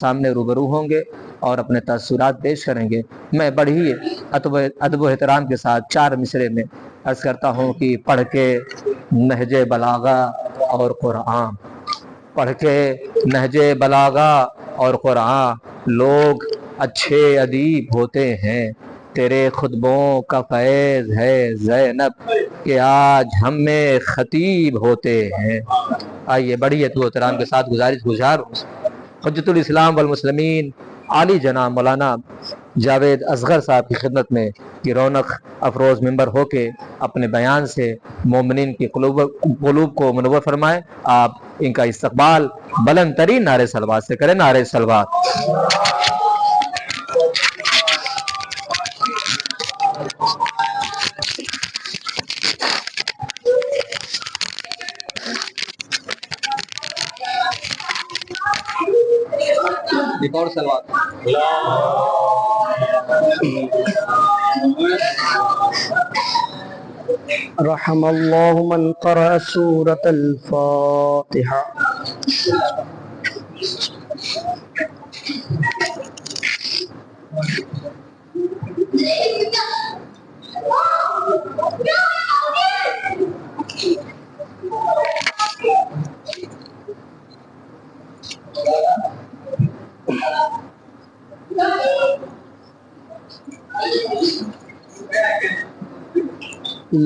سامنے روبرو ہوں گے اور اپنے تاثرات پیش کریں گے۔ میں بڑی ادب و احترام کے ساتھ 4 مصرے میں عرض کرتا ہوں کہ پڑھ کے نہج بلاغہ اور قرآن، پڑھ کے نہج بلاغہ اور قرآن، لوگ اچھے ادیب ہوتے ہیں، تیرے خطبوں کا فیض ہے زینب کہ آج ہم میں خطیب ہوتے ہیں۔ آئیے بڑی ادب و احترام کے ساتھ گزار حجت الاسلام والمسلمین عالی جناب مولانا جاوید اصغر صاحب کی خدمت میں یہ رونق افروز ممبر ہو کے اپنے بیان سے مومنین کی قلوب کو منور فرمائے۔ آپ ان کا استقبال بلند ترین نعرے صلوات سے کریں۔ نعرے صلوات۔ اور صلوات۔ رحم اللہ من قرأ سورة الفاتحة۔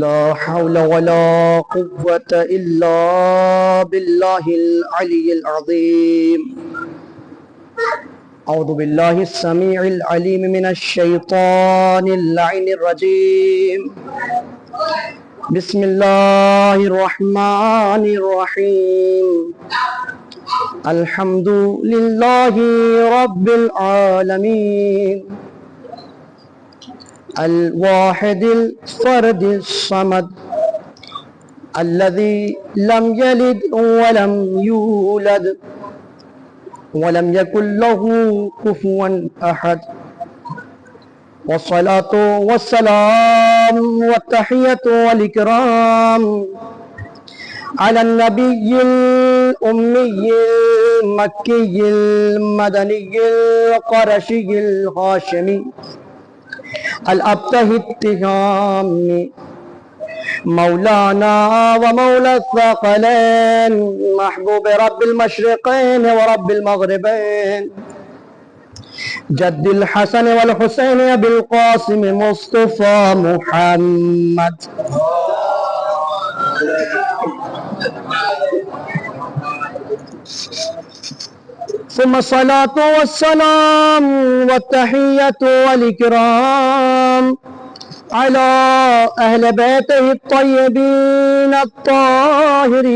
لا حول ولا قوة إلا بالله العلي العظيم۔ أعوذ بالله السميع العليم من الشيطان اللعين الرجيم۔ بسم الله الرحمن الرحيم۔ الحمد لله رب العالمين، الواحد الفرد الصمد، الذي لم يلد ولم يولد ولم يكن له كفوا أحد، والصلاة والسلام والتحية والإكرام على النبي الأمي المكي المدني القرشي الهاشمي الأبته التهامي، مولانا ومولى الثقلين، محبوب رب المشرقين ورب المغربين، جد الحسن والحسين أبي القاسم مصطفى محمد، ثم الصلاة والسلام والتحية والإكرام على أهل بيته الطيبين الطاهرين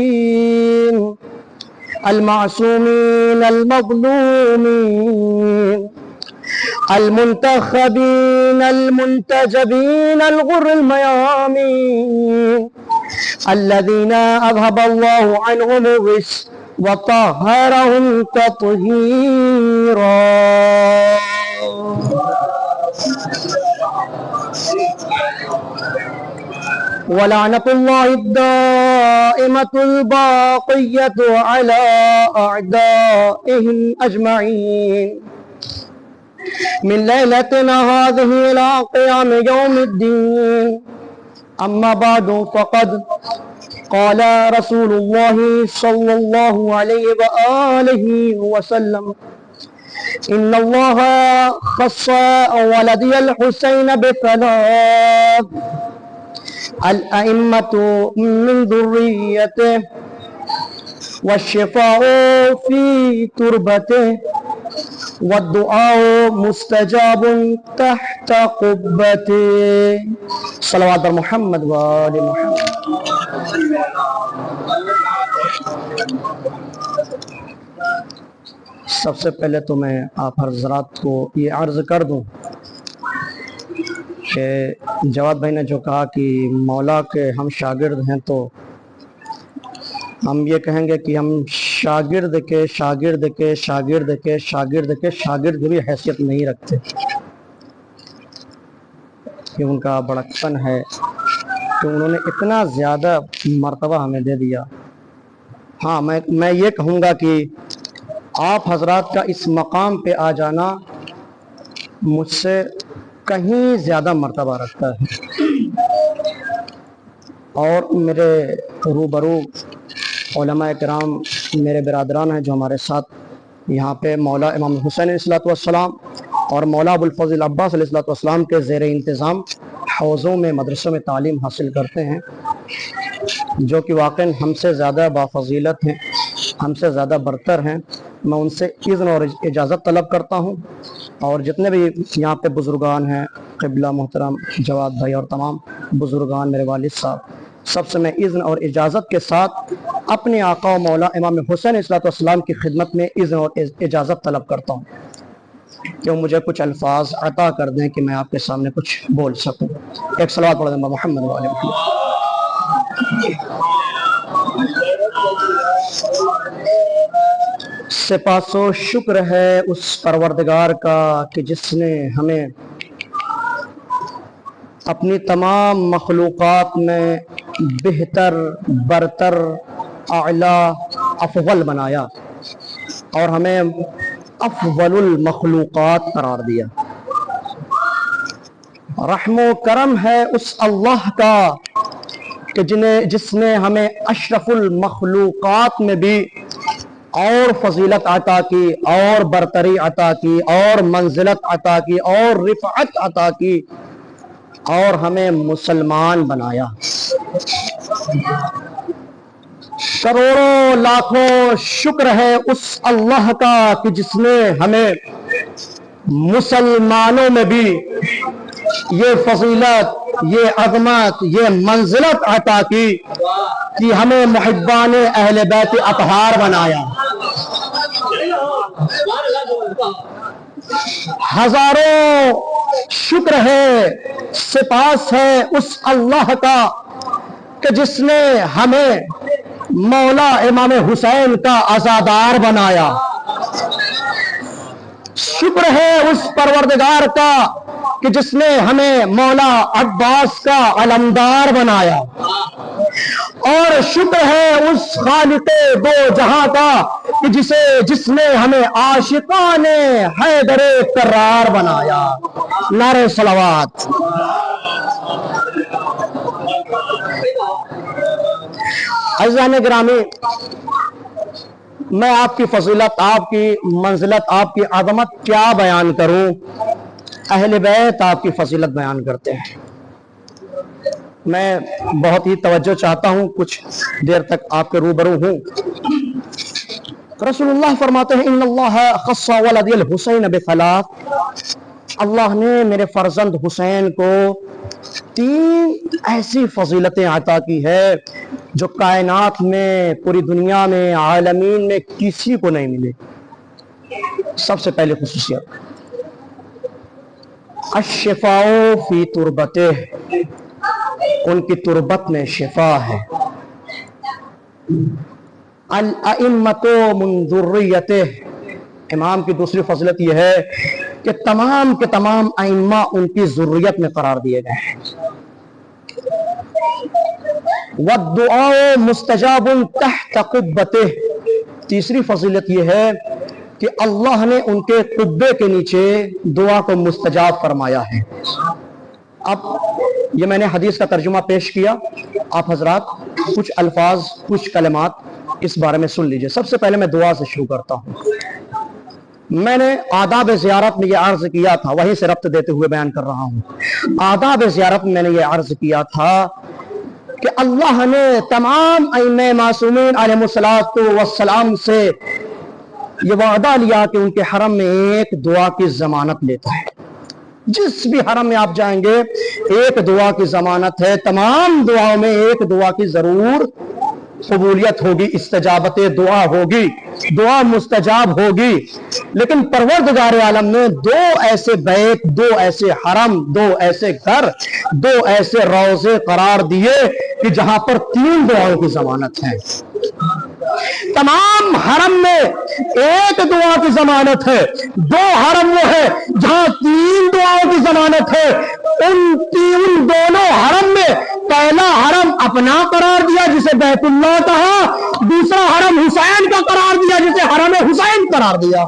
المعصومين المظلومين المنتخبين المنتجبين الغر الميامين، الذين أذهب الله عنهم الرجس وطهرهم تطهيرا۔ ولعنة الله الدائمة الباقية على أعدائهم أجمعين من ليلتنا هذه إلى قيام يوم الدين، أما بعد، فقد قال رسول الله صلى الله عليه وآله وسلم: إن الله خص ولدي الحسين بثلاث: الأئمة من ذريته، والشفاء في تربته، والدعاء مستجاب تحت قبته۔ صلوات بر محمد و آل محمد۔ سب سے پہلے تو میں آپ حضرات کو یہ عرض کر دوں کہ جواد بھائی نے جو کہا کہ مولا کے ہم شاگرد ہیں، تو ہم یہ کہیں گے کہ ہم شاگرد کے شاگرد کے شاگرد کے شاگرد کے شاگرد بھی حیثیت نہیں رکھتے، کہ ان کا بڑکپن ہے کہ انہوں نے اتنا زیادہ مرتبہ ہمیں دے دیا۔ ہاں، میں یہ کہوں گا کہ آپ حضرات کا اس مقام پہ آ جانا مجھ سے کہیں زیادہ مرتبہ رکھتا ہے، اور میرے روبرو علماء کرام، میرے برادران ہیں جو ہمارے ساتھ یہاں پہ مولا امام حسین علیہ الصلوۃ والسلام اور مولا ابوالفضل عباس علیہ الصلوۃ والسلام کے زیر انتظام حوضوں میں مدرسوں میں تعلیم حاصل کرتے ہیں، جو کہ واقعاً ہم سے زیادہ بافضیلت ہیں، ہم سے زیادہ برتر ہیں۔ میں ان سے اذن اور اجازت طلب کرتا ہوں، اور جتنے بھی یہاں پہ بزرگان ہیں، قبلہ محترم جواد بھائی اور تمام بزرگان، میرے والد صاحب، سب سے میں اذن اور اجازت کے ساتھ اپنے آقا و مولا امام حسین علیہ السلام کی خدمت میں اذن اور اجازت طلب کرتا ہوں کہ وہ مجھے کچھ الفاظ عطا کر دیں کہ میں آپ کے سامنے کچھ بول سکوں۔ ایک صلوات پڑھ دیں محمد و علیہ محمد۔ سپاس و شکر ہے اس پروردگار کا کہ جس نے ہمیں اپنی تمام مخلوقات میں بہتر، برتر، اعلیٰ، افضل بنایا اور ہمیں افضل المخلوقات قرار دیا۔ رحم و کرم ہے اس اللہ کا کہ جس نے ہمیں اشرف المخلوقات میں بھی اور فضیلت عطا کی، اور برتری عطا کی، اور منزلت عطا کی، اور رفعت عطا کی، اور ہمیں مسلمان بنایا۔ کروڑوں لاکھوں شکر ہے اس اللہ کا کہ جس نے ہمیں مسلمانوں میں بھی یہ فضیلت، یہ عظمت، یہ منزلت عطا کی کہ ہمیں محبان اہل بیت اطہار بنایا۔ ہزاروں شکر ہے، سپاس ہے اس اللہ کا کہ جس نے ہمیں مولا امام حسین کا عزادار بنایا۔ شکر ہے اس پروردگار کا کہ جس نے ہمیں مولا عباس کا علمدار بنایا، اور شکر ہے اس خالق دو جہاں کا کہ جس نے ہمیں عاشقان حیدر کرار بنایا۔ نعرہ صلوات۔ عزیزان گرامی، میں آپ کی فضیلت، آپ کی منزلت، آپ کی عظمت کیا بیان کروں؟ اہل بیت آپ کی فضیلت بیان کرتے ہیں۔ میں بہت ہی توجہ چاہتا ہوں، کچھ دیر تک آپ کے روبرو ہوں۔ رسول اللہ فرماتے ہیں ان اللہ خص ولدی الحسین بثلاث، اللہ نے میرے فرزند حسین کو 3 ایسی فضیلتیں عطا کی ہے جو کائنات میں، پوری دنیا میں، عالمین میں کسی کو نہیں ملے۔ سب سے پہلے خصوصیت الشفاء فی تربتہ، ان کی تربت میں شفا ہے۔ الائمۃ من ذریتہ، امام کی دوسری فضیلت یہ ہے کہ تمام کے تمام ائمہ ان کی ذریت میں قرار دیے گئے ہیں۔ والدعاء مستجاب تحت قبتہ، تیسری فضیلت یہ ہے کہ اللہ نے ان کے قبے کے نیچے دعا کو مستجاب فرمایا ہے۔ اب یہ میں نے حدیث کا ترجمہ پیش کیا، آپ حضرات کچھ الفاظ، کچھ کلمات اس بارے میں سن لیجئے۔ سب سے پہلے میں دعا سے شروع کرتا ہوں۔ میں نے آداب زیارت میں یہ عرض کیا تھا، وہیں سے ربط دیتے ہوئے بیان کر رہا ہوں۔ آداب زیارت میں نے یہ عرض کیا تھا کہ اللہ نے تمام ائمہ معصومین علیہ السلام سے یہ وعدہ لیا کہ ان کے حرم میں ایک دعا کی ضمانت لیتا ہے۔ جس بھی حرم میں آپ جائیں گے ایک دعا کی ضمانت ہے، تمام دعاؤں میں ایک دعا کی ضرور قبولیت ہوگی، استجابت دعا ہوگی، دعا مستجاب ہوگی۔ لیکن پروردگار عالم نے 2 ایسے بیت، 2 ایسے حرم، 2 ایسے گھر، 2 ایسے روضے قرار دیے کہ جہاں پر 3 دعاؤں کی ضمانت ہے۔ تمام حرم میں ایک دعا کی ضمانت ہے، 2 حرم وہ ہے جہاں 3 دعاؤں کی ضمانت ہے۔ ان دونوں حرم میں पहला हरम अपना करार दिया जिसे बैतुल्लाह कहा, दूसरा हरम हुसैन का करार दिया जिसे हरम हुसैन करार दिया।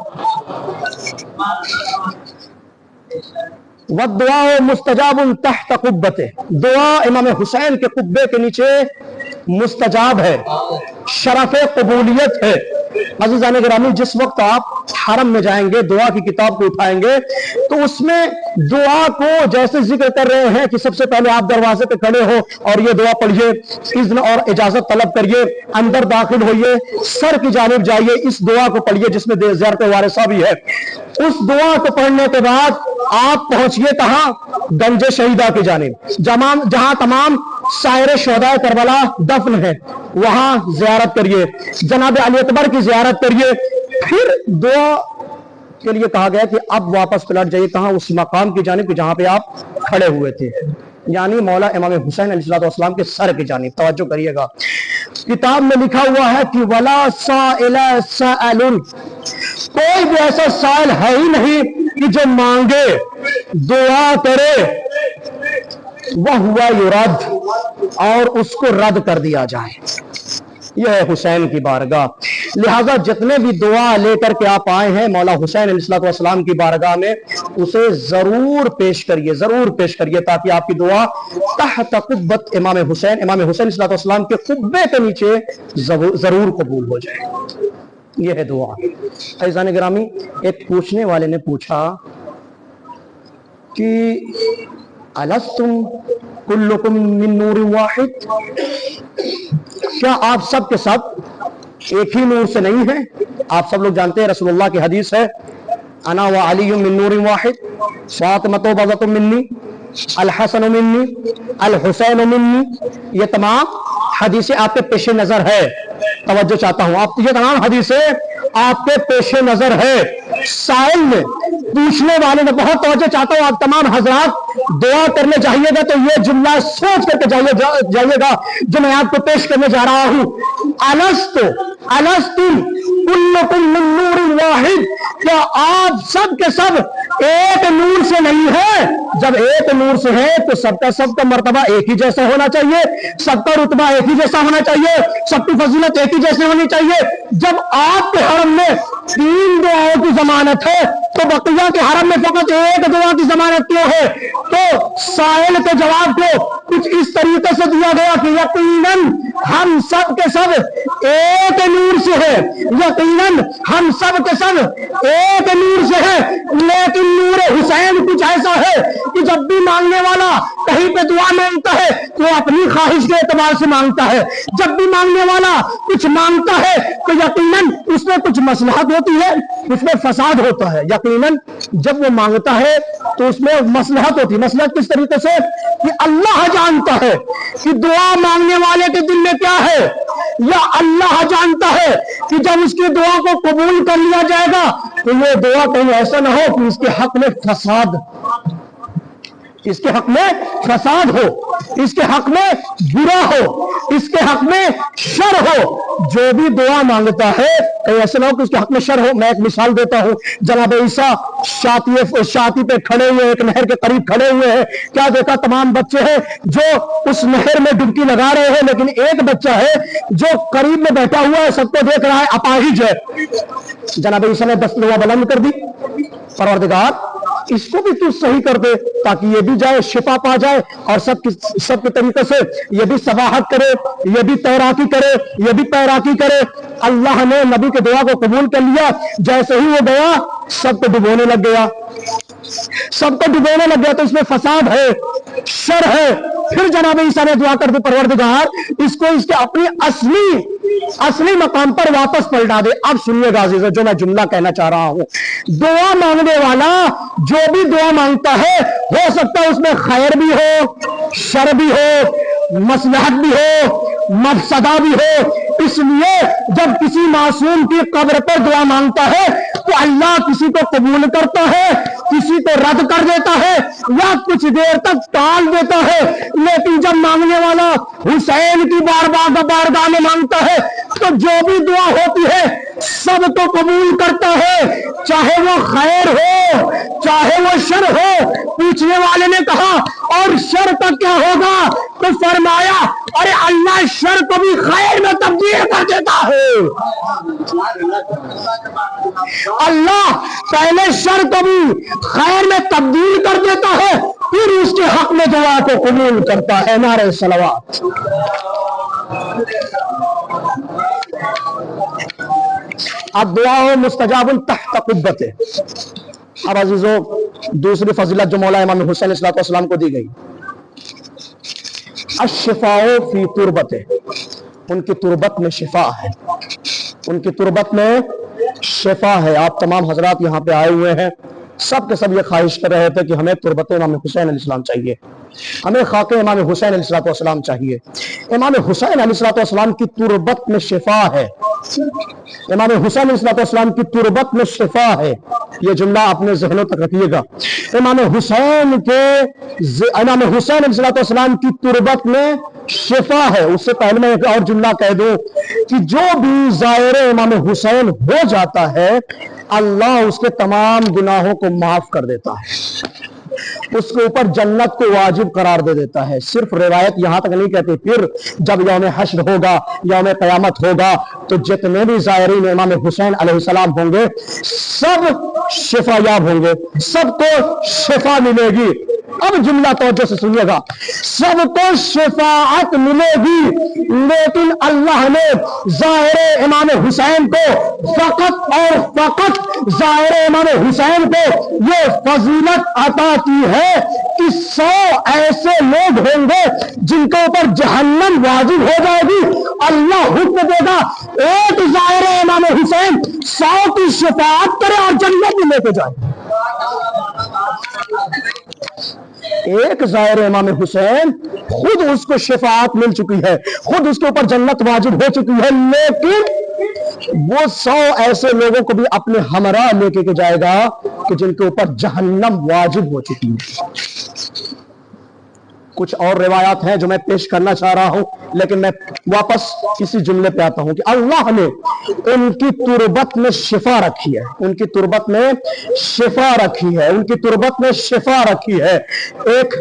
वद्दुआ मुस्तजाबुन तहत कुब्बते, दुआ इमाम हुसैन के कुब्बे के नीचे मुस्तजाब है, शरफ कबूलियत है। अज़ीज़ान गिरामी, जिस वक्त आप हरम में जाएंगे, दुआ की किताब को उठाएंगे तो उसमें दुआ को जैसे जिक्र कर रहे हैं कि सबसे पहले आप दरवाजे पे खड़े हो और ये दुआ पढ़िए, इज़्न और इजाजत तलब करिए, अंदर दाखिल होइए, सर की जानिब जाइए, इस दुआ को पढ़िए जिसमें ज़ियारत वारिसा भी है। उस दुआ को पढ़ने के बाद आप पहुंचिए कहां? गंज शहीदा की जानिब, जहां तमाम सायरे शोहदा करबला दफन है, वहां जियारत करिए, जनाब अली अकबर की जियारत करिए। फिर दुआ के लिए कहा गया कि अब वापस पलट जाइए कहां? उस मकाम की जानिब जहां पे आप खड़े हुए थे, यानी मौला इमाम हुसैन अलैहिस्सलाम के सर की जानिब। तवज्जो करिएगा, किताब में लिखा हुआ है कि वला साइला साइलुन, कोई भी ऐसा साइल है ही नहीं कि जो मांगे, दुआ करे, वह हुआ युरद, और उसको रद्द कर दिया जाए। यह है हुसैन की बारगाह। लिहाजा जितने भी दुआ लेकर के आप आए हैं मौला हुसैन अलैहिस्सलाम की बारगाह में, उसे जरूर पेश करिए, जरूर पेश करिए, ताकि आपकी दुआ तहत कुब्बत इमाम हुसैन अलैहिस्सलाम के कुब्बे के नीचे जरूर कबूल हो जाए। यह है दुआ। अज़ीज़ान गिरामी, एक पूछने वाले ने पूछा कि अलस्तुम कुल्लुकुम मिन नूरिन वाहिद, क्या आप सब के सब एक ही नूर से नहीं हैं? आप सब लोग जानते हैं रसूलुल्लाह की हदीस है, अना व अली मिन नूरिन वाहिद, फातिमा बज़तुम मिन्नी, अल हसन मिन्नी, अल हुसैन मिन्नी। ये तमाम हदीसें आपके पेश नजर है। तवज्जो चाहता हूं, आप ये तमाम हदीसें आपके पेश नजर है। साइल में पूछने वाले ने, बहुत तवज्जो चाहता हूं आप तमाम हजरात दुआ करने चाहिएगा तो ये जुमला सोच करके जाइएगा जो मैं आपको पेश करने जा रहा हूं। अलस्तुम कुल्लुकुम मिन नूरिन वाहिद, क्या आप सब के सब एक नूर से नहीं है? जब एक नूर से है तो सबका मर्तबा एक ही जैसा होना चाहिए, सबका रुतबा एक ही जैसा होना चाहिए, सबकी फजीलत एक ही जैसी होनी चाहिए। जब आपके हरम में 3 दुआओं की जमानत है तो बकिया के हरम में फकत एक दुआ की जमानत क्यों है? तो साइल के जवाब को कुछ इस तरीके से दिया गया कि यकीनन हम सब के सब एक नूर से है, यकीनन हम सब के सब एक नूर से है, लेकिन नूर हुसैन कुछ ऐसा है कि जब भी मांगने वाला कहीं पे दुआ मांगता है तो अपनी ख्वाहिश के एतबार से मांगता है, जब भी मांगने वाला कुछ मांगता है तो यकीनन उसमें कुछ मसलहत होती है, उसमें फसाद होता है। यकीनन जब वो मांगता है तो उसमें मसलहत होती है। मसलहत किस तरीके से कि अल्लाह जानता है कि दुआ मांगने वाले के दिल में क्या है, या अल्लाह जानता है कि जब उसकी दुआ को कबूल कर लिया जाएगा तो ये दुआ कहीं ऐसा ना हो कि इसके हक में फसाद हो, इसके हक में बुरा हो, इसके हक में शर हो। जो भी दुआ मांगता है कहीं ऐसा ना हो कि उसके हक में शर हो। मैं एक मिसाल देता हूं, जनाब ईसा शाती पे खड़े हुए, एक नहर के करीब खड़े हुए हैं, क्या देखा? तमाम बच्चे हैं जो उस नहर में डुबकी लगा रहे हैं, लेकिन एक बच्चा है जो करीब में बैठा हुआ है, सबको देख रहा है, अपाहिज है। जनाब ईसा ने 10 दुआ बुलंद कर दी, परवरदिगार इसको भी तू सही कर दे ताकि ये भी जाए, शिफा पा जाए, और सबके तरीके से ये भी सबाहत करे, ये भी तैराकी करे, ये भी तैराकी करे। अल्लाह ने नबी के दुआ को कबूल कर लिया। जैसे ही वो गया सबको डुबोने लग गया, तो इसमें फसाद है, शर है। फिर जनाब ईसा ने दुआ कर दी, परवरदिगार इसको इसके अपनी असली मकाम पर वापस पलटा दे। अब सुनिएगा अज़ीज़ों, जो मैं जुमला कहना चाह रहा हूं, दुआ मांगने वाला जो भी दुआ मांगता है, हो सकता है उसमें खैर भी हो, शर भी हो, मसलहत भी हो, मफसदा भी हो। इसलिए जब किसी मासूम की कब्र पर दुआ मांगता है तो अल्लाह किसी को कबूल करता है, किसी को रद्द कर देता है, या कुछ देर तक टाल देता है। लेकिन जब मांगने वाला हुसैन की बारगाह में मांगता है तो जो भी दुआ होती है सबको कबूल करता है, चाहे वो खैर हो चाहे वो शर हो। पूछने वाले ने कहा और शर का क्या होगा? तो फरमाया अरे अल्लाह शर को भी खैर में तब्दील कर देता है। अल्लाह पहले शर को भी खैर में तब्दील कर देता है, फिर उसके हक में दुआ को कबूल करता है। नारे सलवात। अब दुआ मुस्तजाबुन तहत कुब्बत। अब अजीजों, दूसरी फजीलत जो मौला इमाम हुसैन अलैहिस्सलाम को दी गई, अश्शिफाओ फी तुरबत, उनकी तुरबत में शिफा है, उनकी तुरबत में शिफा है। आप तमाम हजरात यहाँ पे आए हुए हैं, सब के सब ये ख्वाहिश कर रहे थे कि हमें तुरबत इमाम हुसैन अलैहिस्सलाम चाहिए, हमें खाके इमाम हुसैन अलैहिस्सलाम चाहिए। इमाम हुसैन अलैहिस्सलाम की तुरबत में शिफा है, इमाम हुसैन अलैहिस्सलाम की तुरबत में शिफा है। ये जुमला अपने ज़हनों तक रखिएगा। इमाम हुसैन अलैहिस्सलाम की तुरबत में शिफा है। उससे पहले मैं एक और जुमला कह दूं कि जो भी ज़ायरे इमाम हुसैन हो जाता है, अल्लाह उसके तमाम गुनाहों को माफ कर देता है, उसके ऊपर जन्नत को वाजिब करार दे देता है। सिर्फ रिवायत यहां तक नहीं कहती, फिर जब यौम हश्र होगा, यौम क़यामत होगा, तो जितने भी ज़ायरीन इमाम हुसैन अलैहिस्सलाम होंगे सब शिफायाब होंगे, सबको शिफा मिलेगी। अब जुमला तवज्जो से सुनिएगा, सबको शिफाअत मिलेगी, लेकिन अल्लाह ने ज़ाहिर इमाम हुसैन को फकत और फकत ज़ाहिर इमाम हुसैन को ये फजीलत अता की है कि 100 ऐसे लोग होंगे जिनके ऊपर जहन्नम वाजिब हो जाएगी। अल्लाह हुक्म देगा एक ज़ाहिर इमाम हुसैन 100 की शिफाअत करे और जन्नत में लेके जाए। एक ज़ाहिर इमाम हुसैन खुद उसको शिफाअत मिल चुकी है, खुद उसके ऊपर जन्नत वाजिब हो चुकी है, लेकिन वो 100 ऐसे लोगों को भी अपने हमरा लेके के जाएगा कि जिनके ऊपर जहन्नम वाजिब हो चुकी है। कुछ और रिवायात हैं जो मैं पेश करना चाह रहा हूं, लेकिन मैं वापस इसी जुमले पे आता हूं कि अल्लाह ने उनकी तुरबत में शिफा रखी है, उनकी तुरबत में शिफा रखी है, उनकी तुरबत में शिफा रखी है। एक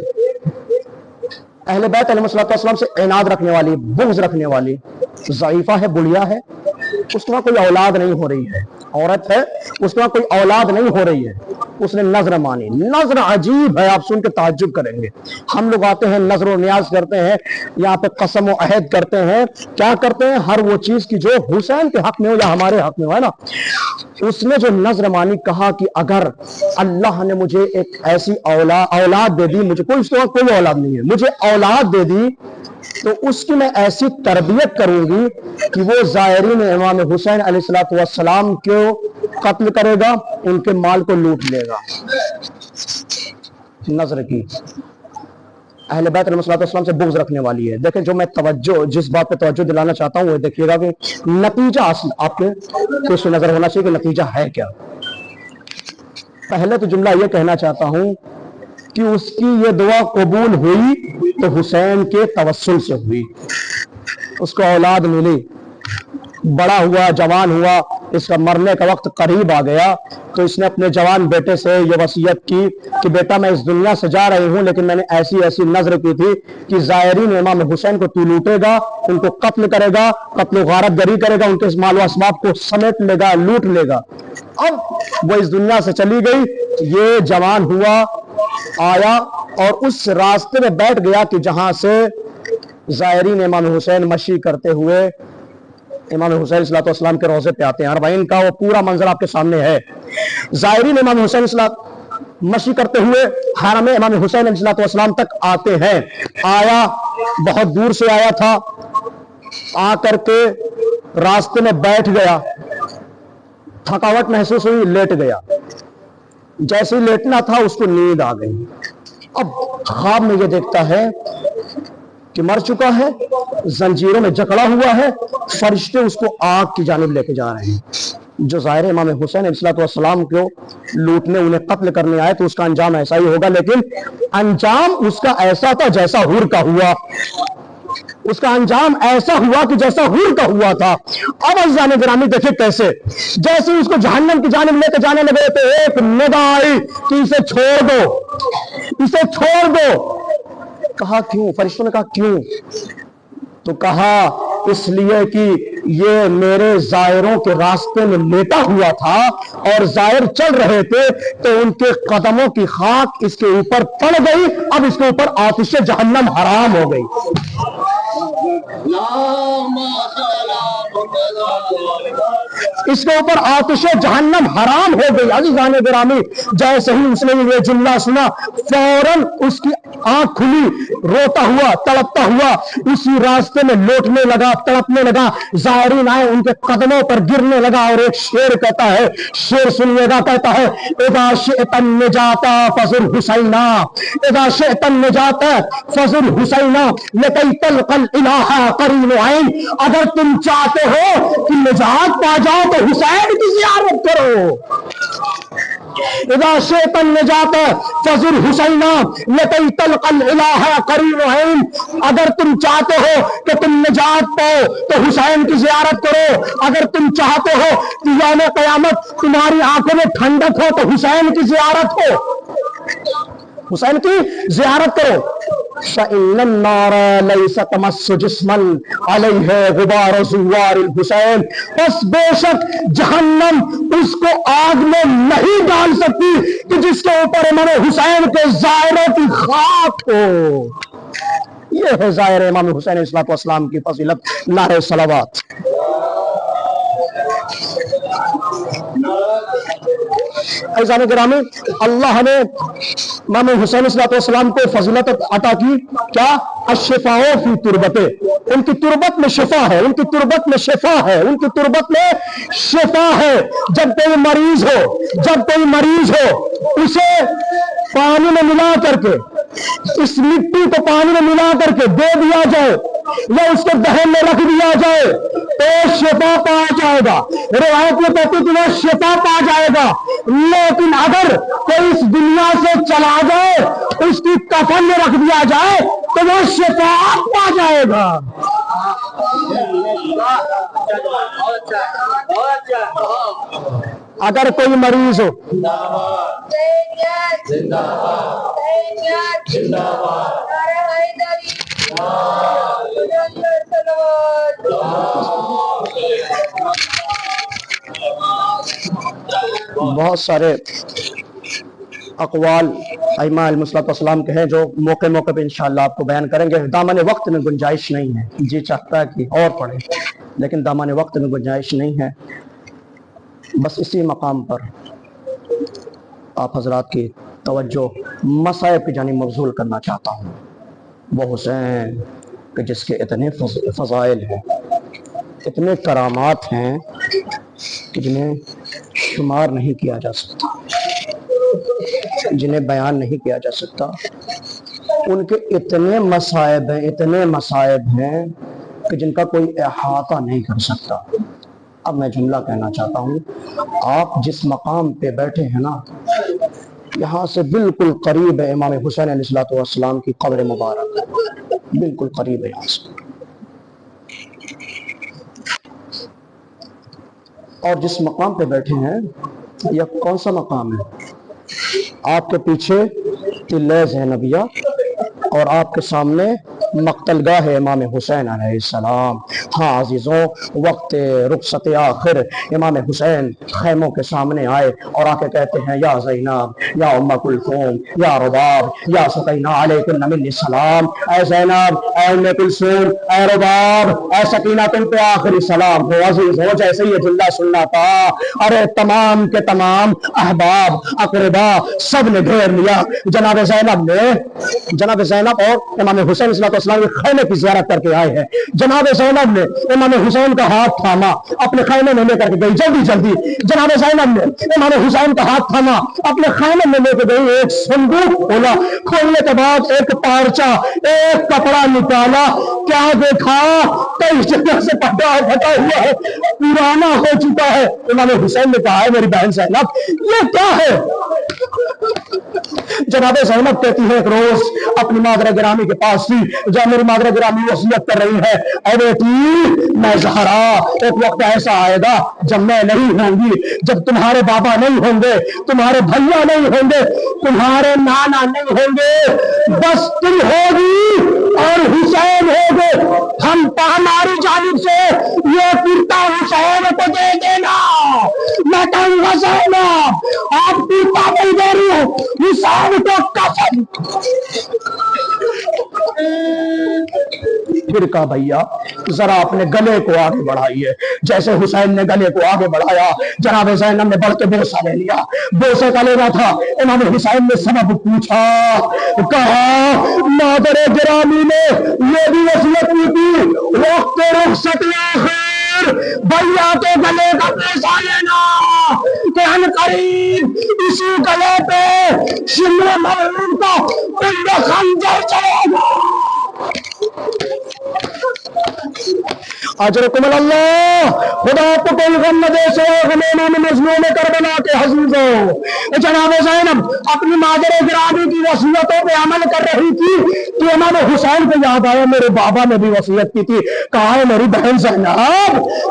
अहले बैत अलैहिस्सलाम से इनाद रखने वाली, बुग़्ज़ रखने वाली ज़ईफ़ा है, बुढ़िया है, उसके वहां कोई औलाद नहीं हो रही है, औरत है, उसके वहां कोई औलाद नहीं हो रही है, उसने नजर मानी। नजर अजीब है, आप सुन के ताज्जुब करेंगे। हम लोग आते हैं, नजर और न्याज करते हैं, यहाँ पे कसम और अहद करते हैं, क्या करते हैं? हर वो चीज की जो हुसैन के हक में हो या हमारे हक में हो, है ना। उसने जो नजर मानी, कहा कि अगर अल्लाह ने मुझे एक ऐसी औलाद दे दी, मुझे कोई औलाद नहीं है, मुझे औलाद दे दी, तो उसकी मैं ऐसी तरबियत करूंगी कि वो ज़ायरीन इमाम हुसैन अलैहिस्सलाम को कत्ल करेगा, उनके माल को लूट लेगा। नजर की अहले बैत अलैहिस्सलाम से बुग़्ज़ रखने वाली है। देखें, जो मैं जिस बात पे तवज्जो दिलाना चाहता हूं वो देखिएगा कि नतीजा असल आपके कुछ नजर होना चाहिए कि नतीजा है क्या। पहले तो जुमला ये कहना चाहता हूं कि उसकी ये दुआ कबूल हुई तो हुसैन के तवस्सुल से हुई, उसको औलाद मिली, बड़ा हुआ, जवान हुआ, इसका मरने का वक्त करीब आ गया, तो इसने अपने जवान बेटे से ये वसीयत की कि बेटा मैं इस दुनिया से जा रही हूं, लेकिन मैंने ऐसी ऐसी नजर की थी कि ज़ायरीन इमाम हुसैन को तू लूटेगा, उनको कत्ल करेगा, कत्ल गारत गरी करेगा, उनके माल असबाब को समेट लेगा, लूट लेगा। अब वो इस दुनिया से चली गई, ये जवान हुआ, आया और उस रास्ते में बैठ गया कि जहां से ज़ायरीन इमाम हुसैन मशी करते हुए इमाम हुसैन अलैहिस्सलाम के रोजे पे आते हैं। अरबाइन का वो पूरा मंजर आपके सामने है। ज़ायरीन इमाम हुसैन मशी करते हुए हरम इमाम हुसैन अलैहिस्सलाम तक आते हैं। आया, बहुत दूर से आया था, आकर के रास्ते में बैठ गया, थकावट महसूस हुई, लेट गया। जैसे ही लेटना था उसको नींद आ गई। अब ख्वाब में ये देखता है कि मर चुका है, जंजीरों में जकड़ा हुआ है, फरिश्ते उसको आग की जानिब लेके जा रहे हैं। जो ज़ाहिर इमाम हुसैन अलैहिस्सलाम को लूटने, उन्हें कत्ल करने आए, तो उसका अंजाम ऐसा ही होगा, लेकिन अंजाम उसका ऐसा था जैसा हुर का हुआ, उसका अंजाम ऐसा हुआ कि जैसा हुर का हुआ था। अब अज़ीज़ान गिरामी देखिए कैसे, जैसे उसको जहन्नम की जानिब लेके जाने लगे तो एक निदा आई कि इसे छोड़ दो, इसे छोड़ दो। کہا کیوں؟ فرشتوں نے کہا کیوں؟ تو کہا اس لیے کہ یہ میرے زائروں کے راستے میں لیٹا ہوا تھا اور زائر چل رہے تھے تو ان کے قدموں کی خاک اس کے اوپر پڑ گئی، اب اس کے اوپر آتش جہنم حرام ہو گئی۔ اس کے اوپر آتش جہنم حرام ہو گئی۔ عزیزان گرامی، جیسے ہی اس نے یہ جملہ سنا فوراً اس کی آنکھ کھلی، روتا ہوا تڑپتا ہوا اسی راستے میں لوٹنے لگا، تڑپنے لگا، زائرین آئے ان کے قدموں پر گرنے لگا، اور ایک شعر کہتا ہے، شعر سنیے گا، کہتا ہے اذا شئت النجات فزر حسینا، اذا شئت النجات فزر حسینا لکی تلقى الالہ قرین عین، اگر تم چاہتے ہو کہ نجات پا جاؤ تو حسین کی زیارت کرو۔ اذا شئت النجات فزر حسینا لکی تلقى الالہ قرین عین، اگر تم چاہتے ہو کہ تم نجات پاؤ تو حسین کی زیارت کرو، اگر تم چاہتے ہو کہ یوم قیامت تمہاری آنکھوں میں ٹھنڈک ہو تو حسین کی زیارت ہو، حسین کی زیارت کرو۔ فَإِنَّ النَّارَ لَيْسَ تَمَسُّ جِسْمًا عَلَيْهِ غُبَارُ زُوَّارِ الْحُسَین، پس بے شک جہنم اس کو آگ میں نہیں ڈال سکتی کہ جس کے اوپر امام حسین کے زائروں کی خاک ہو۔ یہ ہے زائر امام حسین علیہ الصلوۃ والسلام کی فضیلت۔ نعرہ صلوات۔ عزیزان گرامی، اللہ نے امام حسین علیہ الصلوۃ والسلام کو فضیلت عطا کی، کیا؟ الشفاء فی تربتے، ان کی تربت میں شفا ہے، ان کی تربت میں شفا ہے، ان کی تربت میں شفا ہے۔ جب کوئی مریض ہو، جب کوئی مریض ہو، اسے پانی میں ملا کر کے، اس مٹی کو پانی میں ملا کر کے دے دیا جائے یا اس کے دہن میں رکھ دیا جائے تو شفا پا جائے گا، روایت میں کہتی کہ وہ شفا پا جائے گا۔ لیکن اگر کوئی اس دنیا سے چلا جائے، اس کی کفن میں رکھ دیا جائے تو وہ شفا پا جائے گا۔ اگر کوئی مریض ہو، بہت سارے اقوال ائمہ علیہ السلام کے ہیں جو موقع موقع پہ انشاءاللہ آپ کو بیان کریں گے۔ دامن وقت میں گنجائش نہیں ہے، جی چاہتا ہے کہ اور پڑھیں لیکن دامن وقت میں گنجائش نہیں ہے۔ بس اسی مقام پر آپ حضرات کی توجہ مصائب کی جانب مبذول کرنا چاہتا ہوں۔ وہ حسین کہ جس کے اتنے فضائل ہیں، اتنے کرامات ہیں کہ جنہیں شمار نہیں کیا جا سکتا، جنہیں بیان نہیں کیا جا سکتا۔ ان کے اتنے مصائب ہیں، اتنے مصائب ہیں کہ جن کا کوئی احاطہ نہیں کر سکتا۔ اب میں جملہ کہنا چاہتا ہوں، آپ جس مقام پہ بیٹھے ہیں نا، یہاں سے بالکل قریب ہے امام حسین علیہ السلام کی قبر مبارک، بالکل قریب ہے یہاں سے۔ اور جس مقام پہ بیٹھے ہیں یہ کون سا مقام ہے؟ آپ کے پیچھے طلع زینبیہ اور آپ کے سامنے مقتل گاہ ہے امام حسین علیہ السلام۔ ہاں عزیزوں، وقت رخصت آخر امام حسین خیموں کے سامنے آئے اور آ کے کہتے ہیں یا زینب، یا ام کلثوم، یا رباب، یا سکینہ علیکم منی السلام۔ اے زینب، اے ام کلثوم، اے رباب، اے سکینہ، تم پہ آخری سلام ہو۔ عزیزوں، جیسے یہ جملہ سننا تھا، ارے تمام کے تمام احباب اقربا سب نے گھیر لیا۔ جناب زینب اور امام حسین صلی اللہ علیہ وسلم کے خیمے کی زیارت کر کے آئے ہیں۔ جناب زینب نے امام حسین کا ہاتھ تھاما، اپنے خیمے میں لے کر کے گئی، جلدی جلدی جناب زینب نے امام حسین کا ہاتھ تھاما، اپنے خیمے میں لے کے گئی، ایک صندوق کھولا، کھولنے کے بعد ایک پارچہ، ایک کپڑا نکالا، کیا دیکھا؟ کئی جگہ سے پٹا پھٹا ہوا ہے، پرانا ہو چکا ہے۔ امام حسین نے کہا ہے میری بہن زینب یہ کیا ہے؟ जनाब ज़ैनब कहती है एक रोज अपनी मादर गिरामी के पास थी, जब मेरी मादर गिरामी वसीयत कर रही है, ऐ बेटी मैं ज़हरा, एक वक्त ऐसा आएगा जब मैं नहीं होंगी, जब तुम्हारे बाबा नहीं होंगे, तुम्हारे भैया नहीं होंगे, तुम्हारे नाना नहीं होंगे, बस तुम होगी और हुसैन होगे। हमारी जानिब से ये कुर्ता हुसैन को दे देना। मैं कहूँगा ज़ैनब आप कुर्ता नहीं दे रही हो, हुसैन को कफन। फिर कहा भैया जरा अपने गले को आगे बढ़ाइए। जैसे हुसैन ने गले को आगे बढ़ाया, जनाब ज़ैनब ने बढ़ के बोसा ले लिया। बोसे का लेना था, इमाम हुसैन ने सबब पूछा, कहा मादर गिरामी ने ये भी वसीयत की थी वक्त रुखसत आखिर भैया के गले का पैसा लेना, कि अनकरीब इसी गले पे शिमले मरहूम का कुल्ल खंजर चलेगा। अजरकुम अल्लाह, खुदा को कोई गम न दे से मजलूम करबला के हजूजों। जनाब ज़ैनब अपनी मादर गिरामी की वसीयतों पे अमल कर रही थी कि इमाम हुसैन को याद आया मेरे बाबा ने भी वसीयत की थी। कहा है मेरी बहन ज़ैनब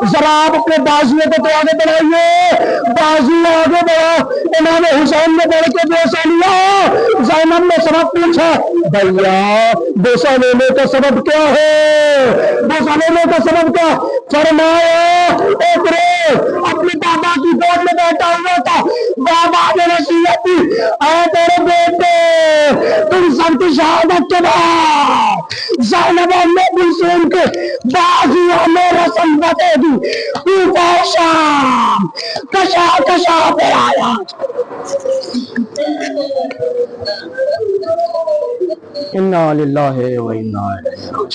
जरा आप अपने बाजुओं को तो आगे बढ़ाइए। बाजू आगे बढ़ा, इमाम हुसैन ने बढ़ के बोसा लिया। ज़ैनब ने सबब पूछा, भैया बोसा लेने का सबब क्या है? बोसा लेने का सबब क्या? फरमाया एक रोज अपने बाबा की गोद में बैठा हुआ था, बाबा ने नसीहत दी, ऐ तेरे बेटे तुम सबकी शहादत के बाद ज़ैनब ने कुलसूम के बाजुओं में रस्म बतेगी, कूफा शाम कशा कशा पे आया। इन्ना लिल्लाहि व इन्ना इलैहि राजिऊन।